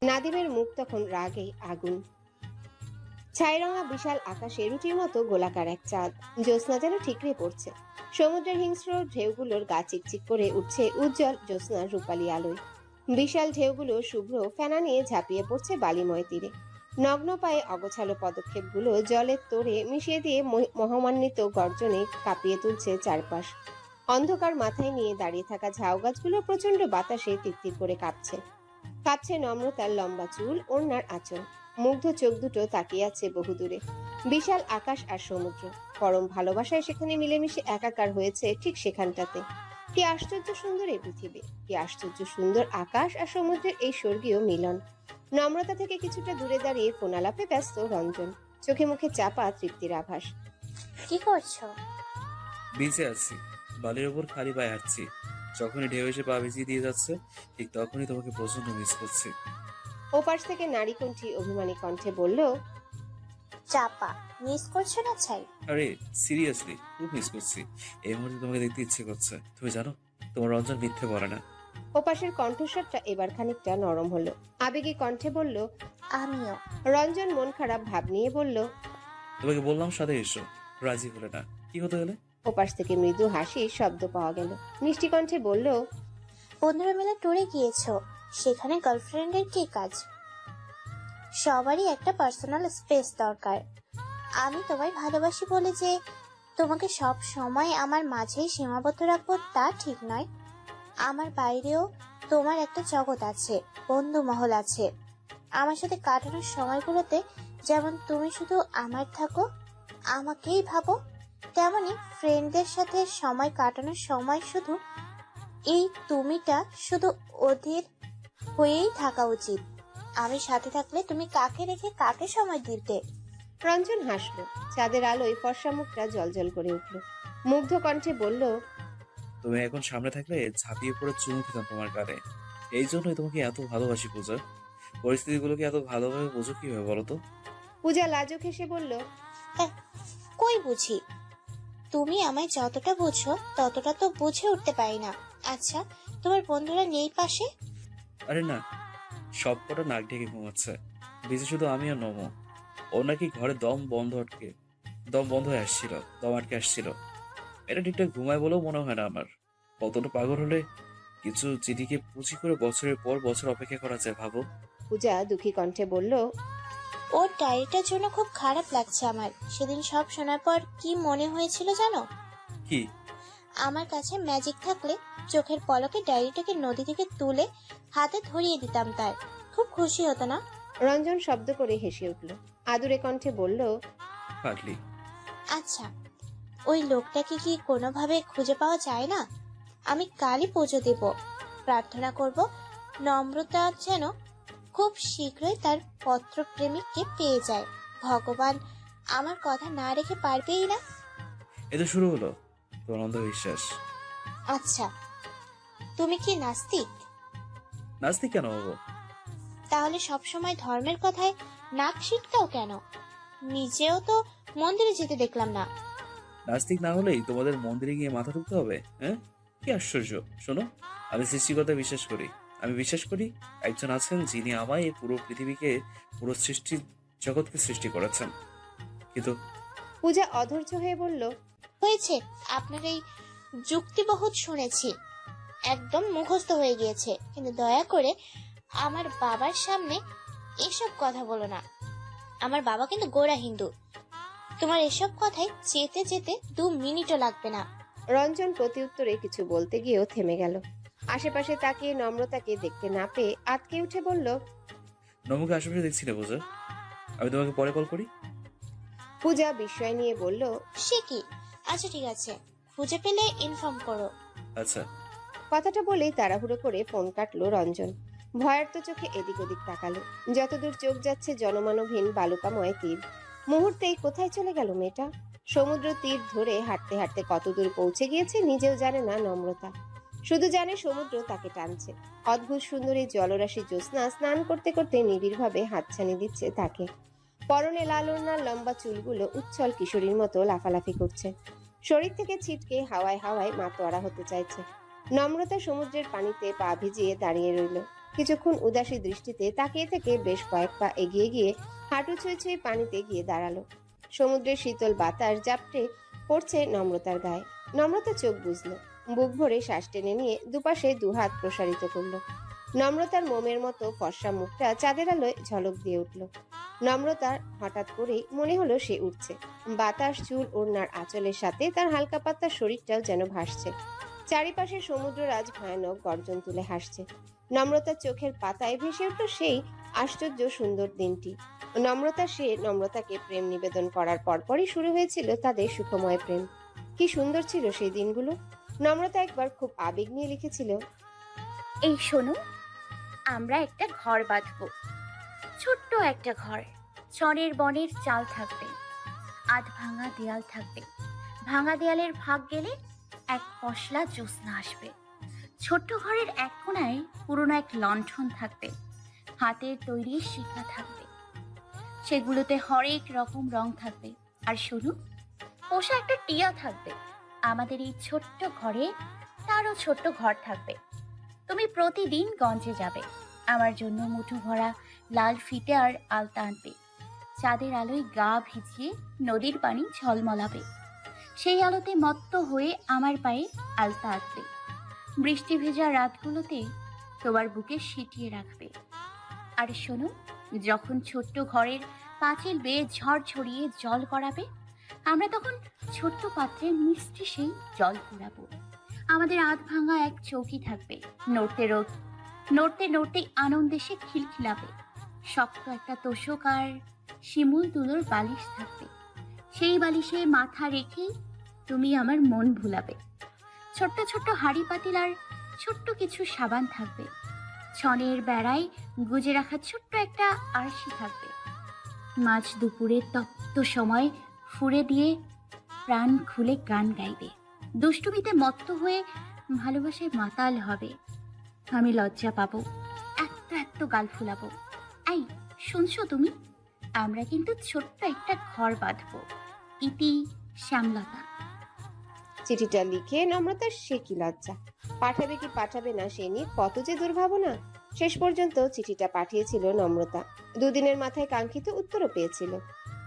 নাদিমের মুখ তখন রাগে আগুন। ছাইরঙা বিশাল আকাশে রুটির মতো গোলাকার এক চাঁদ, জ্যোৎস্না যেন ঠিকরে পড়ছে। সমুদ্রের হিংস্র ঢেউগুলোর গা চিকচিক করে উঠছে উজ্জ্বল জ্যোৎস্নার রূপালী আলোয়। বিশাল ঢেউগুলো শুভ্র ফেনা নিয়ে ঝাঁপিয়ে পড়ছে বালিময় তীরে। নগ্ন পায়ে অগোছালো পদক্ষেপগুলো জলের তোড়ে মিশিয়ে দিয়ে মহামান্বিত গর্জনে কাঁপিয়ে তুলছে চারপাশ। অন্ধকার মাথায় নিয়ে দাঁড়িয়ে থাকা ঝাউ গাছগুলো প্রচন্ড বাতাসে তিরতির করে কাঁপছে। কাঁপছে নম্রতার লম্বা চুল, ওড়নার আঁচল। মুগ্ধ চোখ দুটো তাকিয়ে আছে বহুদূরে। বিশাল আকাশ আর সমুদ্র পরম ভালোবাসায় সেখানে মিলেমিশে একাকার হয়েছে ঠিক সেখানটাতে। কি আশ্চর্য সুন্দর এই পৃথিবী, কি আশ্চর্য সুন্দর আকাশ আর সমুদ্রের এই স্বর্গীয় মিলন। নম্রতা থেকে কিছুটা দূরে দাঁড়িয়ে ফোন আলাপে ব্যস্ত রঞ্জন, চোখে মুখে চাপা তৃপ্তির আভাস। কি করছো? ভিজে আছি, বালির ওপর খালি পায়ে হাঁটছি। যখনই ঢেউ এসে পা ভিজিয়ে দিয়ে যাচ্ছে, ঠিক তখনই তোমাকে প্রচন্ড মিস করছি। ওপাশ থেকে নারী কণ্ঠী অভিমানী কণ্ঠে বলল, চাপা মিস করছো না ছাই? আরে সিরিয়াসলি খুব মিস করছি। এই মুহূর্তে তোমাকে দেখতে ইচ্ছে করছে। তুমি জানো, তোমার রঞ্জন মিথ্যে বলে না। ওপাশের কণ্ঠস্বরটা এবার খানিকটা নরম হলো। আবেগী কণ্ঠে বলল, আমিও। রঞ্জন মন খারাপ ভাব নিয়ে বলল, তোমাকে বললাম সাথে এসো, রাজি হলে না, কি হতে গেলে? ওপাশ থেকে মৃদু হাসির শব্দ পাওয়া গেল। মিষ্টি কণ্ঠে বলল, বন্ধুরা মিলে ট্যুরে গিয়েছো, সেখানে গার্লফ্রেন্ডের কি কাজ? সবারই একটা পার্সোনাল স্পেস দরকার। আমি তোমায় ভালোবাসি বলে যে তোমাকে সব সময় আমার মাঝেই সীমাবদ্ধ রাখবো তা ঠিক নয়। আমার বাইরেও তোমার একটা জগৎ আছে, বন্ধু মহল আছে। আমার সাথে কাটানোর সময়গুলোতে যেমন তুমি শুধু আমার থাকো, আমাকেই ভাবো, তেমনি ফ্রেন্ডদের সাথে সময় কাটানোর সময় শুধু এই তুমিটা শুধু ওদের হয়েই থাকা উচিত। আমি সাথে থাকলে তুমি কাকে রেখে কাকে সময় দিতে? রঞ্জন হাসলো। চাঁদের আলোয় ফর্সা মুখটা জলজল করে উঠল। মুগ্ধ কণ্ঠে বলল, তুমি এখন সামনে থাকলে ঝাঁপিয়ে পড়ে চুমু খেতাম তোমার গালে। এই জন্যই তোমাকে এত ভালোবাসি পূজা। পরিস্থিতিগুলোকে এত ভালোভাবে বোঝো কিভাবে বলো তো? পূজা লাজুক হেসে বলল, কই বুঝি? তুমি আমায় যতটা বুঝো ততটা তো বুঝে উঠতে পারি না। আচ্ছা, তোমার বন্ধুরা নেই পাশে? আরে না, সব কটা নাক ঢেকে ঘুমাচ্ছে। বেঁচে শুধু আমি আর নমো। ও নাকি ঘরে দম বন্ধ হয়ে আসছিল, দম আটকে আসছিল। এটা ঠিকঠাক ঘুমায় বলেও মনে হয় না আমার। কতটা পাগল হলে কিছু চিঠিকে পুঁজি করে বছরের পর বছর অপেক্ষা করা যায় ভাবো। পূজা দুঃখী কণ্ঠে বলল, ওর ডায়েরিটার জন্য খুব খারাপ লাগছে আমার। সেদিন সব শোনার পর কি মনে হয়েছিল জানো? কি? আমার কাছে ম্যাজিক থাকলে চোখের পলকে ডায়েরিটাকে নদী থেকে তুলে হাতে ধরিয়ে দিতাম, তার খুব খুশি হতো না? রঞ্জন শব্দ করে হেসে উঠল। আদুরে কণ্ঠে বলল, পাগলি। আচ্ছা, ওই লোকটাকে কি কোনোভাবে খুঁজে পাওয়া যায় না? আমি কালই পুজো দেব, প্রার্থনা করব নম্রতা যেন খুব শীঘ্রই তার পত্র প্রেমিককে পেয়ে যায়। ভগবান আমার কথা না রেখে পারবেই না। এ তো শুরু হলো তোমার অন্ধবিশ্বাস। আচ্ছা, তুমি কি নাস্তিক? নাস্তিক কেন হবো? তাহলে সব সময় ধর্মের কথায় নাক সিটকাও কেন? নিজেও তো মন্দিরে যেতে দেখলাম না। নাস্তিক না হলেই তোমাদের মন্দিরে গিয়ে মাথা ঠুকতে হবে? হ্যাঁ, কি আশ্চর্য। শোনো, আমি সৃষ্টিকর্তায় বিশ্বাস করি। আমি বিশ্বাস করি একজন আছেন যিনি আমায় এই পুরো পৃথিবীকে, পুরো সৃষ্টি জগৎকে সৃষ্টি করেছেন। কিন্তু পূজা অধৈর্য হয়ে বলল, হয়েছে, আপনার এই যুক্তি বহুত শুনেছি, একদম মুখস্থ হয়ে গিয়েছে, কিন্তু দয়া করে আমার বাবার সামনে এসব কথা বলো না। আমার বাবা কিন্তু গোঁড়া হিন্দু। তোমার এসব কথায় যেতে যেতে 2 মিনিটও লাগবে না। রঞ্জন প্রতি উত্তরে কিছু বলতে গিয়েও থেমে গেল। আশেপাশে তাকিয়ে নম্রতাকে দেখতে না পেয়ে আটকে উঠে বলল, নমুকে আশেপাশে দেখছি না বোঝা। আমি তোমাকে পরে কল করি। পূজা বিস্ময় নিয়ে বলল, সে কি? আচ্ছা ঠিক আছে, খুঁজে পেলে ইনফর্ম করো। আচ্ছা। কথাটা বলেই তাড়াহুড়ো করে ফোন কাটলো রঞ্জন। ভয়ার্ত চোখে এদিক ওদিক তাকালো। যতদূর চোখ যাচ্ছে জনমানবহীন বালুকাময় তীর। মুহূর্তেই কোথায় চলে গেল মেয়েটা? সমুদ্র তীর ধরে হাঁটতে হাঁটতে কতদূর পৌঁছে গিয়েছে নিজেও জানে না নম্রতা। শুধু জানে সমুদ্র তাকে টানছে। অদ্ভুত সুন্দরী জলরাশি জ্যোৎস্না স্নান করতে করতে নিবিড়ভাবে হাতছানি দিচ্ছে তাকে। পরনে লাল ওড়নার লম্বা চুলগুলো উচ্ছল কিশোরীর মতো লাফালাফি করছে। শরীর থেকে ছিটকে হাওয়ায় হাওয়ায় মাতোয়ারা হতে চাইছে। নম্রতা সমুদ্রের পানিতে পা ভিজিয়ে দাঁড়িয়ে রইল। কিছুক্ষণ উদাসী দৃষ্টিতে তাকিয়ে থেকে বেশ কয়েক পা এগিয়ে গিয়ে হাঁটু ছুঁয়ে ছুঁয়ে পানিতে গিয়ে দাঁড়ালো। সমুদ্রের শীতল বাতাস জাপটে পড়ছে নম্রতার গায়ে। নম্রতা চোখ বুঝল, বুক ভরে শ্বাস টেনে নিয়ে দুপাশে দুহাত প্রসারিত করলো। নম্রতার মোমের মতো ফর্সা মুখটা চাঁদের আলোয় ঝলক দিয়ে উঠল। নম্রতার হঠাৎ করেই মনে হলো সে উঠছে। বাতাস, চুল, ওড়নার আঁচলের সাথে তার হালকা পাতলা শরীরটাও যেন ভাসছে। চারিপাশে সমুদ্ররাজ ভয়ানক গর্জন তুলে হাসছে। নম্রতার চোখের পাতায় ভেসে উঠল সেই আশ্চর্য সুন্দর দিনটি। নম্রতাকে প্রেম নিবেদন করার পরপরই শুরু হয়েছিল তাদের সুখময় প্রেম। কি সুন্দর ছিল সেই দিনগুলো। নম্রতা একবার খুব আবেগ নিয়ে লিখেছিল, এই শোনো, আমরা একটা ঘর বাঁধবো, ছোট্ট একটা ঘর। চরের বনের চাল থাকবে, আধ ভাঙা দেয়াল থাকবে। ভাঙা দেয়ালের ভাগ গেলে এক পশলা জ্যোৎস্না আসবে। ছোট্ট ঘরের এক কোণায় পুরনো এক লণ্ঠন থাকবে, হাতের তৈরি শিখা থাকবে, সেগুলোতে হরেক রকম রং থাকবে। আর শোনো, পোষা একটা টিয়া থাকবে। আমাদের এই ছোট্ট ঘরে তারও ছোট্ট ঘর থাকবে। তুমি প্রতিদিন গঞ্জে যাবে, আমার জন্য মুঠো ভরা লাল ফিতে আর আলতা আনবে। চাঁদের আলোয় গা ভিজিয়ে নদীর পানি ঝলমলাবে, সেই আলোতে মত্ত হয়ে আমার পায়ে আলতা আঁকবে। বৃষ্টি ভেজা রাতগুলোতে তোমার বুকে সিটিয়ে রাখবে। আর শোনো, যখন ছোট্ট ঘরের পাঁচিল বেয়ে ঝড় ছড়িয়ে জল গড়াবে, আমরা তখন ছোট্ট পাত্রে মিষ্টি সেই জল কুড়াবো। আমাদের আধ ভাঙা এক চৌকি থাকবে, নড়তে নড়তে আনন্দে সে খিলখিলাবে। শক্ত একটা তোষক আর শিমুল তুলোর বালিশ থাকবে, সেই বালিশে মাথা রেখে তুমি আমার মন ভুলাবে। ছোট্ট ছোট্ট হাঁড়ি পাতিল আর ছোট্ট কিছু সাবান থাকবে। ছনের বেড়ায় গুজে রাখা ছোট্ট একটা আরশি থাকবে। মাঝ দুপুরে তপ্ত সময় ফুঁড়ে দিয়ে প্রাণ খুলে গান গাইবে। দুষ্টুমিতে মত্ত হয়ে ভালোবাসায় মাতাল হবে। আমি লজ্জা পাবো, এত এত গাল ফুলাবো। এই শুনছো তুমি? আমরা কিন্তু ছোট্ট একটা ঘর বাঁধবো। ইতি, শ্যামলতা। চিঠিটা লিখে নম্রতার সে কি লজ্জা। পাঠাবে কি পাঠাবে না সে নিয়ে কত যে দুর্ভাবনা। শেষ পর্যন্ত চিঠিটা পাঠিয়েছিল নম্রতা। দুদিনের মাথায় কাঙ্ক্ষিত উত্তরও পেয়েছিল।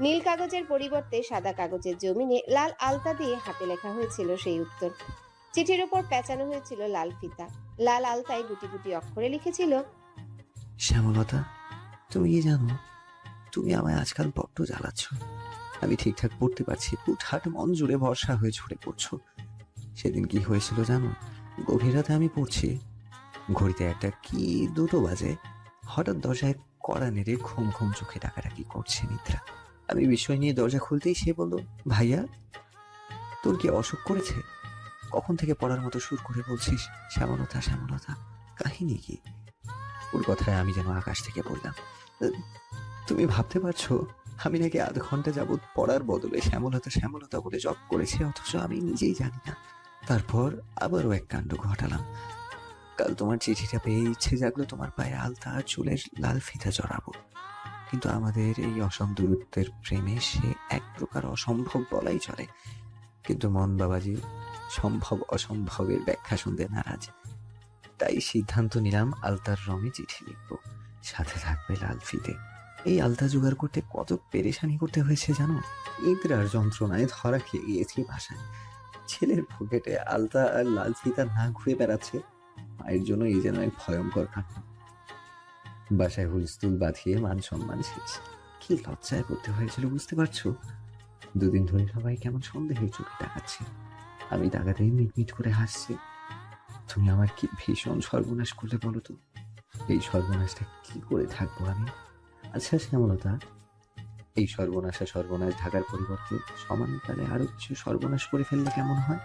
নীল কাগজের পরিবর্তে সাদা কাগজের জমিনে লাল আলতা দিয়ে হাতে লেখা হয়েছিল সেই উত্তর। চিঠির ওপর পেঁচানো হয়েছিল লাল ফিতা। লাল আলতায় গুটি গুটি অক্ষরে লিখেছিল, শ্যামলতা, তুমি কি জানো, তুমি আমায় আজকাল বড্ড জ্বালাচ্ছ। আমি ঠিকঠাক পড়তে পারছি, হুটহাট মন জুড়ে ভরসা হয়ে ঝরে পড়ছো। সেদিন কি হয়েছিল জানো? গভীর রাতে আমি পড়ছি, ঘড়িতে একটা কি 2টো বাজে। হঠাৎ দরজায় কড়া নেড়ে ঘুম ঘুম চোখে ডাকাডাকি করছে নিদ্রা। আমি বিস্ময় নিয়ে দরজা খুলতেই সে বলল, ভাইয়া, তোর কি অসুখ করেছে? কখন থেকে পড়ার মতো সুর করে বলছিস শ্যামলতা শ্যামলতা, কাহিনী কি? ওর কথায় আমি যেন আকাশ থেকে বললাম, তুমি ভাবতে পারছো আমি নাকি আধ ঘন্টা যাবৎ পড়ার বদলে শ্যামলতা শ্যামলতা বলে জপ করেছি, অথচ আমি নিজেই জানি না। তারপর আবারও এক কাণ্ড ঘটালাম। কাল তোমার চিঠিটা পেয়ে ইচ্ছে জাগলো তোমার পায়ে আলতা আর চুলের লাল ফিতা জড়াবো। কিন্তু আমাদের এই অসম দূরত্বের প্রেমে সে এক প্রকার অসম্ভব বলাই চলে। কিন্তু মন বাবাজি সম্ভব অসম্ভবের ব্যাখ্যা শুনতে নারাজ। তাই সিদ্ধান্ত নিলাম আলতার রঙে চিঠি লিখবো, সাথে থাকবে লাল ফিতে। এই আলতা জোগাড় করতে কত পেরেশানি করতে হয়েছে জানো? ইন্দ্রার যন্ত্রণায় ধরা খেয়ে গিয়েছি ভাষায়। ছেলের পকেটে আলতা আর লাল ফিতা না ঘুরে বেড়াচ্ছে, মায়ের জন্য এই যেন এক ভয়ঙ্কর কাণ্ড। বাসায় হুলস্থুল বাঁধিয়ে মান সম্মান শেষ। কি লজ্জায় পড়তে হয়েছিল বুঝতে পারছো? দুদিন ধরে সবাই কেমন সন্দেহের চোখে তাকাচ্ছে। আমি তাকাতেই মিটমিট করে হাসছি। তুমি আমার কি ভীষণ সর্বনাশ করলে বলো তো। এই সর্বনাশটা কি করে থাকবো আমি? আচ্ছা শ্যামলতা, এই সর্বনাশ ঢাকার পরিবর্তে সমানতালে আরো কিছু সর্বনাশ করে ফেললে কেমন হয়?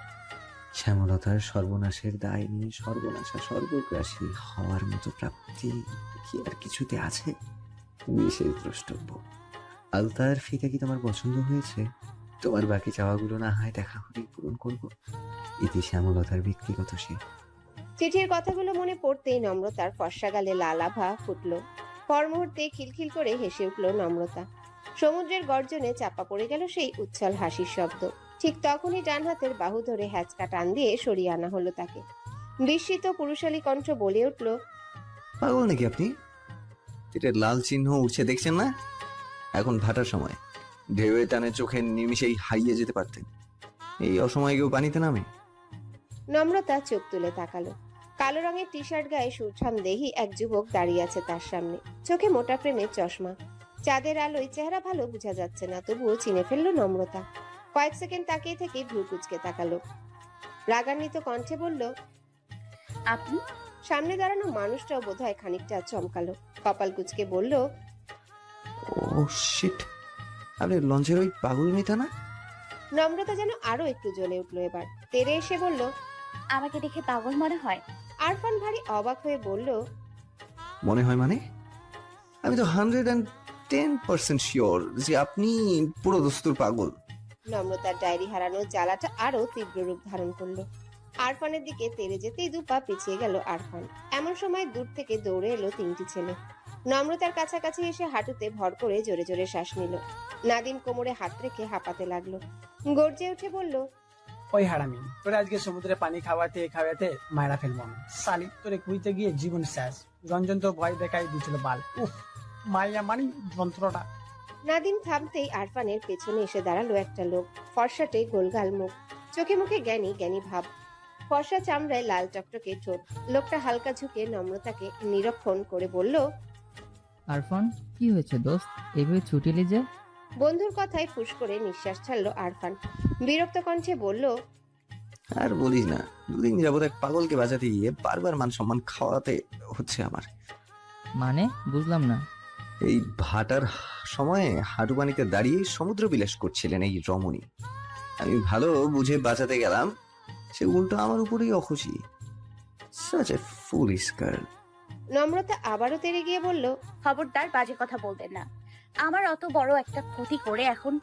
শ্যামলতার সর্বনাশের দায় নিয়ে সর্বগ্রাসী হওয়ার মতো প্রাপ্তি কি আর কিছুতে আছে? বিশেষ দ্রষ্টব্য। আলতার ফিতে কি তোমার পছন্দ হয়েছে? তোমার বাকি চাওয়াগুলো না হয় দেখা হলেই পূরণ করবো। ইতি শ্যামলতার ব্যক্তিগত সে। চিঠির কথাগুলো মনে পড়তেই নম্রতার ফর্সা গালে লাল আভা ফুটল। পর মুহূর্তে খিলখিল করে হেসে উঠল নম্রতা। সমুদ্রের গর্জনে চাপা পড়ে গেল সেই উচ্ছল হাসির শব্দ। ঠিক তখনই ডান হাতের বাহু ধরে হ্যাচকা টান দিয়ে সরিয়ে আনা হলো তাকে। বিস্মিত পুরুষালী কণ্ঠ বলে উঠল, পাগল নাকি আপনি? তীরের লাল চিহ্ন উঠছে দেখছেন না? এখন ভাটার সময়, ঢেউয়ে টানে চোখে নিমিষেই হারিয়ে যেতে পারতেন। এই অসময়ে কেউ পানিতে নামে? নম্রতা চোখ তুলে তাকালো। কালো রঙের টি শার্ট গায়ে সুঠাম দেহি এক যুবক দাঁড়িয়ে আছে তার সামনে। চোখে মোটা ফ্রেমের চশমা। চাঁদের আলোয় চেহারা ভালো বোঝা যাচ্ছে না, তবুও চিনে ফেললো নম্রতা। কয়েক সেকেন্ড তাকিয়ে থেকে ভ্রু কুঁচকে তাকালো। রাগান্বিত কণ্ঠে বলল, আপনি? সামনে দাঁড়ানো মানুষটাও বোধহয় খানিকটা চমকালো। কপাল কুঁচকে বলল, ও শিট, আপনি লঞ্চের ওই পাগল মেয়েটা না? নম্রতা যেন আরো একটু জ্বলে উঠলো এবার। তেরে এসে বলল, আমাকে দেখে পাগল মনে হয়? আরফান ভারী অবাক হয়ে বলল, মনে হয় মানে? আমি তো 110% শিওর যে আপনি পুরো দস্তুর পাগল। নম্রতার ডায়েরি হারানোর জ্বালাটা আরো তীব্র রূপ ধারণ করলো। আরফানের দিকে তেড়ে যেতেই দু পা পিছিয়ে গেল আরফান। এমন সময় দূর থেকে দৌড়ে এলো তিনটি ছেলে। নম্রতার কাছাকাছি এসে হাঁটুতে ভর করে জোরে জোরে শ্বাস নিল। নাদিম কোমরে হাত রেখে হাঁপাতে লাগলো। গর্জে উঠে বলল, ওই হারামি, তোরা আজকে সমুদ্রে পানি খাওয়াতে খাওয়াতে মায়েরা ফেলবো আমি। শালি, তোরে কুইতে গিয়ে জীবন শেষ। রঞ্জন তো ভয় দেখাই দিয়েছিল বাল। উফ, মাইয়া মানি যন্ত্রটা। নাদিম থামতেই আরফানের পেছনে এসে দাঁড়ালো একটা লোক। ফর্সাটে গোলগাল মুখ, চোখে মুখে জ্ঞানী জ্ঞানী ভাব, ফর্সা চামড়ায় লাল টকটকে ঠোঁট। লোকটা হালকা ঝুঁকে নম্রতাকে নিরীক্ষণ করে বলল, আরফান, কি হয়েছে দোস্ত? এভাবে ছুটিলি যে? বন্ধুর কথায় ফুস করে নিঃশ্বাস ছাড়লো আরফান। বিরক্ত কণ্ঠে বলল, আর বলিস না, দুদিন যাবত এক পাগলকে বাঁচাতে গিয়ে বারবার মান সম্মান খাওয়াতে হচ্ছে আমার। মানে বুঝলাম না। এই ভাটার সময়ে হাঁটু পানিতে দাঁড়িয়ে সমুদ্র বিলাস করছিলেন এই রমণী। আমি ভালো বুঝে বাঁচাতে গেলাম, সে উল্টো আমার উপরেই অখুশি। Such a foolish girl. নম্রতা আবারও তেড়ে গিয়ে বলল, খবরদার বাজে কথা বলবেন না। আমার অত বড় একটা ক্ষতি করে এখন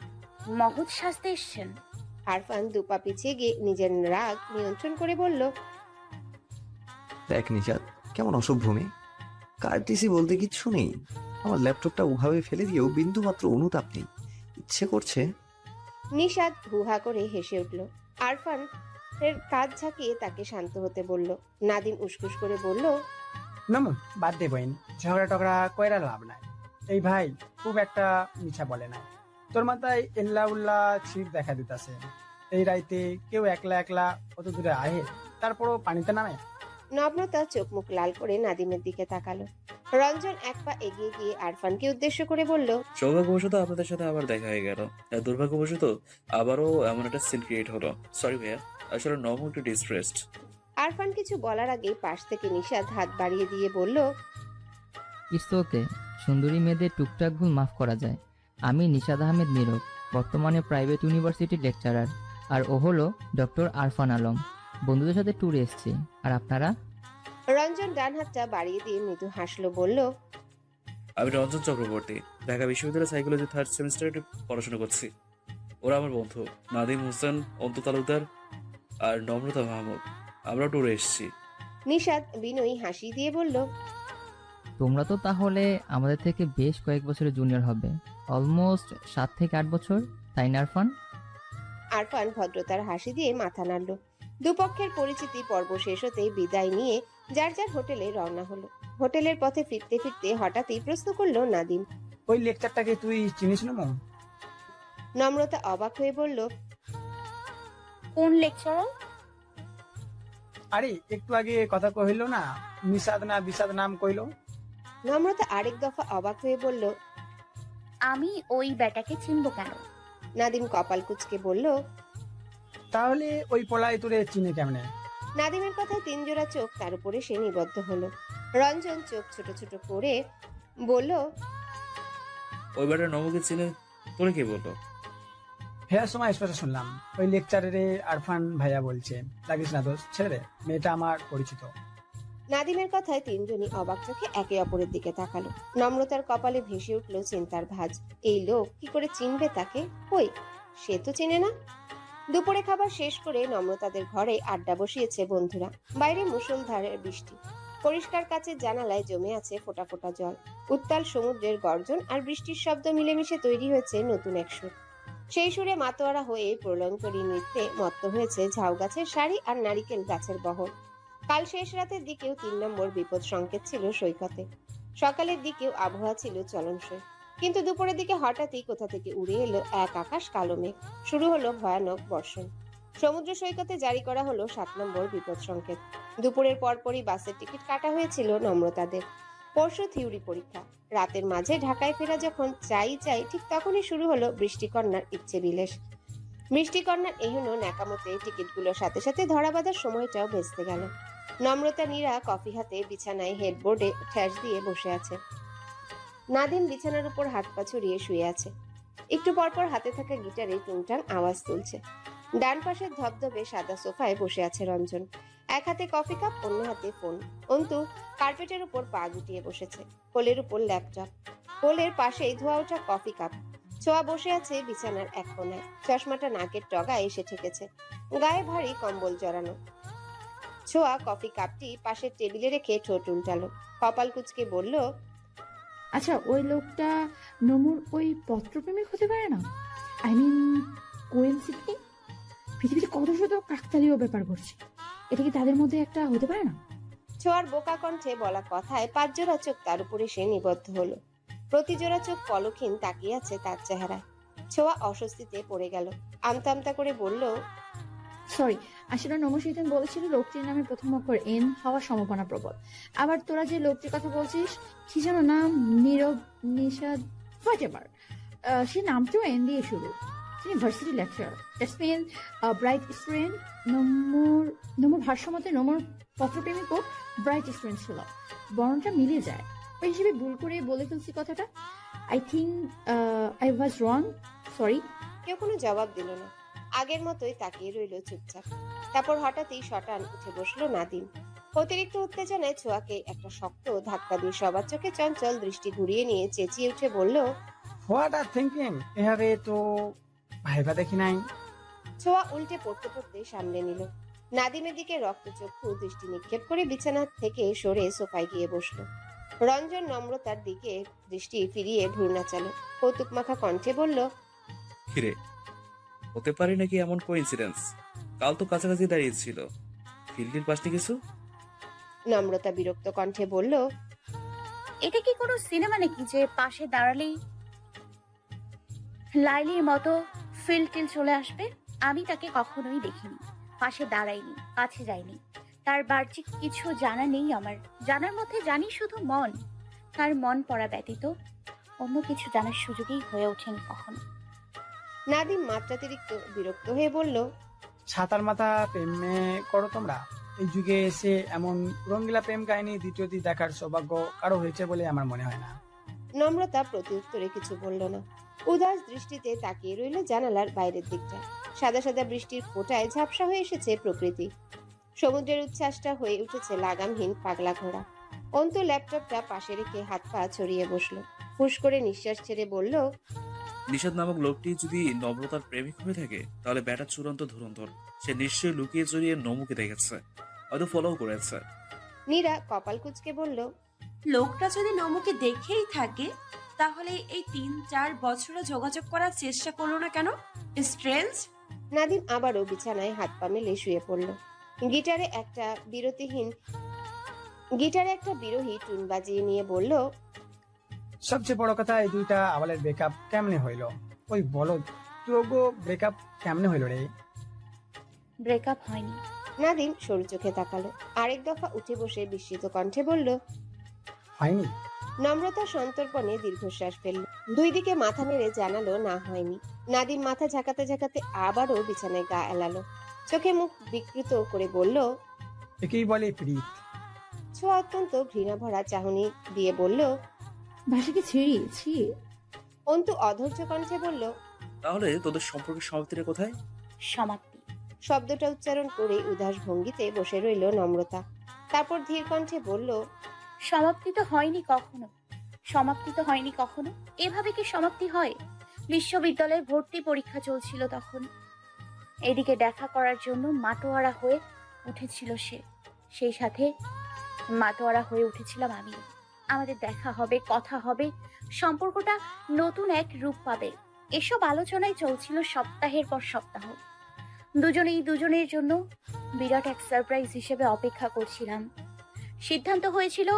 মহৎ শাস্তে এসছেন। আরফান দুপা পিছিয়ে গিয়ে নিজের রাগ নিয়ন্ত্রণ করে বলল, দেখ নিশাদ, কেমন অসভ্য মেয়ে। কার্টিসি বলতে কিচ্ছু নেই। আমার ল্যাপটপটা ওভাবে ফেলে দিয়েও বিন্দু মাত্র অনুতাপ নেই। ইচ্ছে করছে। নিশাদ হুহা করে হেসে উঠল। আরফান এর কাজ ঝাঁকিয়ে তাকে শান্ত হতে বলল। নাদিম উসকুস করে বলল, নমু, বাদ দে বইন, ঝগড়া টগড়া কয়রা লাভ নাই। এই ভাই খুব একটা মিছা বলে নাই। তোর মাথায় এল্লা উল্লা ছিট দেখা দিতাছে। এই রাইতে কেউ একলা একলা অত দূরে আহে, তারপরও পানিতে নামে। নম্রতা চোখ মুখ লাল করে নাদিমের দিকে তাকালো। রঞ্জন এক পা এগিয়ে গিয়ে আরফানকে উদ্দেশ্য করে বলল, সৌভাগ্যবশত আপনাদের সাথে আবার দেখা হয়ে গেল। আর দুর্ভাগ্যবশত আবারও এমন একটা সিন ক্রিয়েট হলো। সরি ভাইয়া, আসলে নম একটু ডিস্ট্রেসড। আরফান কিছু বলার আগেই পাশ থেকে নিশাদ হাত বাড়িয়ে দিয়ে বলল, ইটস ওকে, সুন্দরী মেয়েদের টুকটাক ভুল মাফ করা যায়। আমি নিশাদ আহমেদ নীরব, বর্তমানে প্রাইভেট ইউনিভার্সিটির লেকচারার। আর ও হলো ডক্টর আরফান আলম। বন্ধুদের সাথে ট্যুরে এসেছি। আর আপনারা? রঞ্জন ডান হাতটা বাড়িয়ে দিয়ে মৃদু হাসলো, বলল, আমি রঞ্জন চক্রবর্তী, ঢাকা বিশ্ববিদ্যালয় সাইকোলজি 3rd সেমিস্টারে পড়াশোনা করছি। ওরা আমার বন্ধু নাদিম হোসেন, অন্তু তালুকদার আর নম্রতা মাহমুদ। আমরা ট্যুরে এসেছি। নিশাদ বিনয়ী হাসি দিয়ে বলল, তোমরা তো তাহলে আমাদের থেকে বেশ কয়েক বছরের জুনিয়র হবে। অলমোস্ট 7 থেকে 8 বছর, তাই না আরফান? আরফান ভদ্রতার হাসি দিয়ে মাথা নাড়ল। দুপক্ষের পরিচিতি পর্ব শেষ হতেই বিদায় নিয়ে যার যার হোটেলে রওনা হলো। হোটেলের পথে ফিরতে ফিরতে হঠাৎই প্রশ্ন করলো নাদিম। ওই লেকচারটাকে তুই চিনিস না মো? নম্রতা অবাক হয়ে বলল, কোন লেকচারার? আরে একটু আগে কথা কহিল না, নিষাদ না বিষাদ নাম কইল। নম্রতা আরেক দফা অবাক হয়ে বলল, আমি ওই বেটাকে চিনব কেন? নাদিম কপাল কুঁচকে বলল, তাহলে ওই পলাই তোরে চিনে কেমনে? নাদিমের কথায় তিন জোড়া চোখ তার উপরে সে নিবদ্ধ হলো। রঞ্জন চোখ ছোট ছোট করে বলল, ওই বেটার নমকে চিনে তোরে কে বললো? ফেরার সময় স্পষ্ট শুনলাম ওই লেকচারে আরফান ভাইয়া বলছে। লাগিস না দোষ, ছেড়ে দে, মেয়েটা আমার পরিচিত। নাদিমের কথায় তিনজনই অবাক চোখে একে অপরের দিকে তাকালো। নম্রতার কপালে ভেসে উঠল চিন্তার ভাঁজ। এই লোক কি করে চিনবে তাকে? কই, সে তো চেনে না। দুপুরে খাবার শেষ করে নম্রতাদের ঘরে আড্ডা বসিয়েছে বন্ধুরা। বাইরে মুষলধারের বৃষ্টি। পরিষ্কার কাচের জানালায় জমে আছে ফোঁটা ফোঁটা জল। উত্তাল সমুদ্রের গর্জন আর বৃষ্টির শব্দ মিলেমিশে তৈরি হয়েছে নতুন এক সুর। সেই সুরে মাতোয়ারা হয়ে প্রলয়ঙ্করী নৃত্যে মত্ত হয়েছে ঝাউ গাছের শাড়ি আর নারিকেল গাছের বহর। কাল শেষ রাতের দিকেও 3 নম্বর বিপদ সংকেত ছিল সৈকতে। সকালের দিকেও আবহাওয়া ছিল চলনসই, কিন্তু দুপুরের দিকে হঠাৎই কোথা থেকে উড়ে এলো এক আকাশ কালো মেঘ। শুরু হলো ভয়ানক বর্ষণ। সমুদ্র সৈকতে জারি করা হলো 7 নম্বর বিপদ সংকেত। দুপুরের পরপরই বাসের টিকিট কাটা হয়েছিল নম্রতাদের। পরশু থিওরি পরীক্ষা। রাতের মাঝে ঢাকায় ফেরা যখন চাই ঠিক তখনই শুরু হলো বৃষ্টিকন্যার ইচ্ছে বিলেস। বৃষ্টিকন্যার এহেন ন্যাকামতে টিকিটগুলোর সাথে সাথে ধরা বাঁধার সময়টাও ভেস্তে গেল। নম্রতা নীরা কফি হাতে বিছানায় হেডবোর্ডে ঠ্যাস দিয়ে বসে আছে। নাদিম বিছানার উপর হাত পা ছড়িয়ে শুয়ে আছে। একটু পরপর হাতে থাকা গিটারে টুংটাং আওয়াজ তুলছে। ডান পাশের ধবধবে সাদা সোফায় বসে আছে রঞ্জন। এক হাতে কফি কাপ, অন্য হাতে ফোন। অন্তু কার্পেটের উপর পা গুটিয়ে বসেছে। কোলের উপর ল্যাপটপ, কোলের পাশেই ধোয়া ওঠা কফি কাপ। ছোঁয়া বসে আছে বিছানার এক কোণায়। চশমাটা নাকের টগায় এসে ঠেকেছে। গায়ে ভারী কম্বল জড়ানো। ছোঁয়া কফি কাপটি পাশের টেবিলে রেখে ঠোঁট উল্টালো। কপাল কুঁচকে বলল, আচ্ছা, ওই লোকটা নমুর ওই পত্রপ্রেমিক হতে পারে না? I mean, coincidence? পৃথিবীতে কত শত কাকতালীয় ব্যাপার ঘটছে, এটা কি তাদের মধ্যে একটা হতে পারে না? ছোঁয়ার বোকা কণ্ঠে বলা কথায় 5 জোড়া চোখ তার উপরে সে নিবদ্ধ হলো। প্রতি জোড়া চোখ পলকহীন তাকিয়ে আছে তার চেহারায়। ছোঁয়া অস্বস্তিতে পড়ে গেল। আমতা আমতা করে বলল, সরি, আসলে নমর সেদিন বলেছিল লোকটির নামে প্রথম অক্ষর এন হওয়ার সম্ভাবনা প্রবল। আবার তোরা যে লোকটির কথা বলছিস, কি যেন নাম, নীরব, নিষাদ, হোয়াট এভার, সে নামটিও এন দিয়ে শুরু। তিনি varsity lecturer, that's mean bright student. Nomor ভাষ্যমতে নমর পত্রপ্রেমিকও ব্রাইট স্টুডেন্ট ছিল। বর্ণটা মিলে যায়, ওই হিসেবে ভুল করে বলে ফেলছি কথাটা। I think I was wrong, sorry. কেউ কোনো জবাব দিল না। আগের মতোই তাকিয়ে রইল চুপচাপ। তারপর হঠাৎই শটান উঠে বসলো নাদিম। অতিরিক্ত উত্তেজনায় ছোঁয়াকে একটা শক্ত ধাক্কা দিয়ে সবার চোখে চঞ্চল দৃষ্টি ঘুরিয়ে নিয়ে চেঁচিয়ে উঠে বলল, হোয়াট আর থিঙ্কিং, এভাবে তো ভাইবা দেখি নাই। ছোঁয়া উল্টে পড়তে পড়তে সামনে নিল। নাদিমের দিকে রক্তচক্ষু দৃষ্টি নিক্ষেপ করে বিছানা থেকে সরে সোফায় গিয়ে বসলো। রঞ্জন নম্রতার দিকে দৃষ্টি ফিরিয়ে ভ্রু নাচালো। কৌতুক মাখা কণ্ঠে বলল, কিরে, হতে পারে নাকি এমন কোইন্সিডেন্স? কাল তো কাছাকাছি দাঁড়িয়েছিল, ফিল্ডির পাশে কিছু। নম্রতা বিরক্ত কণ্ঠে বলল, এটা কি কোনো সিনেমা নাকি যে পাশে দাঁড়ালেই লাইলির মতো ফিল টিল চলে আসবে? আমি তাকে কখনোই দেখিনি, পাশে দাঁড়াইনি, কাছে যাইনি। তার বাহ্যিক কিছু জানা নেই আমার। জানার মধ্যে জানি শুধু মন। তার মন পড়া ব্যতীত অন্য কিছু জানার সুযোগই হয়ে ওঠেনি কখনো। নাদিম মাত্রাতিরিক্ত বিরক্ত হয়ে বলল, ছাতার মাথা প্রেমে করো তোমরা। এই যুগে এসে এমন রঙ্গিলা প্রেম কাহিনী দ্বিতীয়টি দেখার সৌভাগ্য কারো হয়েছে বলে আমার মনে হয় না। নম্রতা প্রত্যুত্তরে কিছু বলল না। উদাস দৃষ্টিতে তাকিয়ে রইল জানালার বাইরের দিকটা। সাদা সাদা বৃষ্টির ফোঁটায় ঝাপসা হয়ে এসেছে প্রকৃতি। সমুদ্রের উচ্ছ্বাসটা হয়ে উঠেছে লাগামহীন পাগলা ঘোড়া। অন্তু ল্যাপটপটা পাশে রেখে হাত পা ছড়িয়ে বসলো। ফুস করে নিঃশ্বাস ছেড়ে বলল, নিষাদ নামক লোকটি যদি নম্রতার প্রেমিক হয়ে থাকে, তাহলে ব্যাটা চূড়ান্ত ধুরন্ধর। সে নিশ্চয়ই লুকিয়ে চুরিয়ে নমুকে দেখেছে, হয়তো ফলো করেছে। নীরা কপাল কুঁচকে বলল, লোকটা যদি নমুকে দেখেই থাকে, তাহলে এই 3-4 বছরে যোগাযোগ করার চেষ্টা করলো না কেন? স্ট্রেঞ্জ। নাদিম আবারও বিছানায় হাত পা মেলে শুয়ে পড়ল। গিটারে একটা বিরোহী টুন বাজিয়ে নিয়ে বলল, সবচেয়ে বড় কথা, এই দুইটা আবালের ব্রেকআপ কেমনে হইলো? ওই বলো, তোগো ব্রেকআপ কেমনে হইলো রে? ব্রেকআপ হয়নি। নাদিম সরু চোখে তাকালো। আরেক দফা উঠে বসে বিস্মিত কণ্ঠে বলল, হয়নি? নম্রতা সন্তর্পণে দীর্ঘশ্বাস ফেলল। দুই দিকে মাথা নেড়ে জানালো না হয়নি। নাদিম মাথা ঝাঁকাতে ঝাঁকাতে আবারও বিছানায় গা এলালো। চোখে মুখ বিকৃত করে বলল, একেই বলে প্রীত। ছোঁয়া অত্যন্ত ঘৃণা ভরা চাহনি দিয়ে বলল, ভাষাকে ছিঁড়িয়েছি। অন্তু অধৈর্য কণ্ঠে বলল, তাহলে তোদের সম্পর্কের সমাপ্তিটা কোথায়? সমাপ্তি। শব্দটা উচ্চারণ করে উদাস ভঙ্গিতে বসে রইল নম্রতা। তারপর ধীর কণ্ঠে বলল, সমাপ্তি তো হয়নি কখনো। সমাপ্তি তো হয়নি কখনো। এভাবে কি সমাপ্তি হয়? বিশ্ববিদ্যালয়ে ভর্তি পরীক্ষা চলছিল তখন। এদিকে দেখা করার জন্য মাতোয়ারা হয়ে উঠেছিল সে, সেই সাথে মাতোয়ারা হয়ে উঠেছিলাম আমি। আমাদের দেখা হবে, কথা হবে, সম্পর্কটা নতুন এক রূপ পাবে, এসব আলোচনায় চলছিল সপ্তাহের পর সপ্তাহ। দুজনেই দুজনের জন্য বিরাট এক সারপ্রাইজ হিসেবে অপেক্ষা করছিলাম। সিদ্ধান্ত হয়েছিল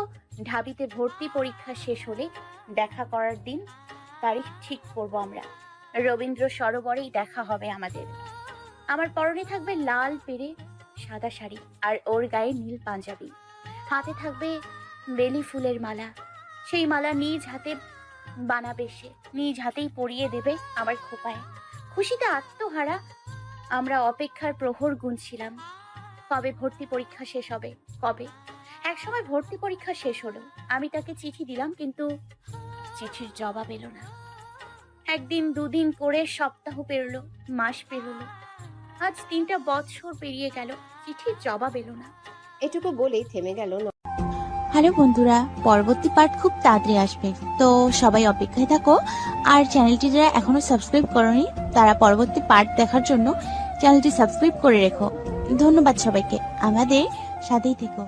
ঢাবিতে ভর্তি পরীক্ষা শেষ হলে দেখা করার দিন তারিখ ঠিক করব আমরা। রবীন্দ্র সরোবরেই দেখা হবে আমাদের। আমার পরনে থাকবে লাল পেরে সাদা শাড়ি আর ওর গায়ে নীল পাঞ্জাবি। হাতে থাকবে বেলি ফুলের মালা। সেই মালা নিজ হাতে বানাবে সে, নিজ হাতেই পরিয়ে দেবে আমার খোপায়। খুশিতে আত্মহারা আমরা অপেক্ষার প্রহর গুনছিলাম। কবে ভর্তি পরীক্ষা শেষ হবে, কবে? একসময় ভর্তি পরীক্ষা শেষ হলো, আমি তাকে চিঠি দিলাম, কিন্তু চিঠির জবাব এলো না। একদিন দুদিন করে সপ্তাহ পেরোলো, মাস পেরোলো, আজ 3টা বছর পেরিয়ে গেল, চিঠির জবাব এলো না। এটুকু বলেই থেমে গেল। হ্যালো বন্ধুরা, পরবর্তী পার্ট খুব তাড়াতাড়ি আসবে, তো সবাই অপেক্ষায় থাকো। আর চ্যানেলটি যারা এখনো সাবস্ক্রাইব করোনি তারা পরবর্তী পার্ট দেখার জন্য চ্যানেলটি সাবস্ক্রাইব করে রেখো। ধন্যবাদ সবাইকে, আমাদের সাথেই থেকো।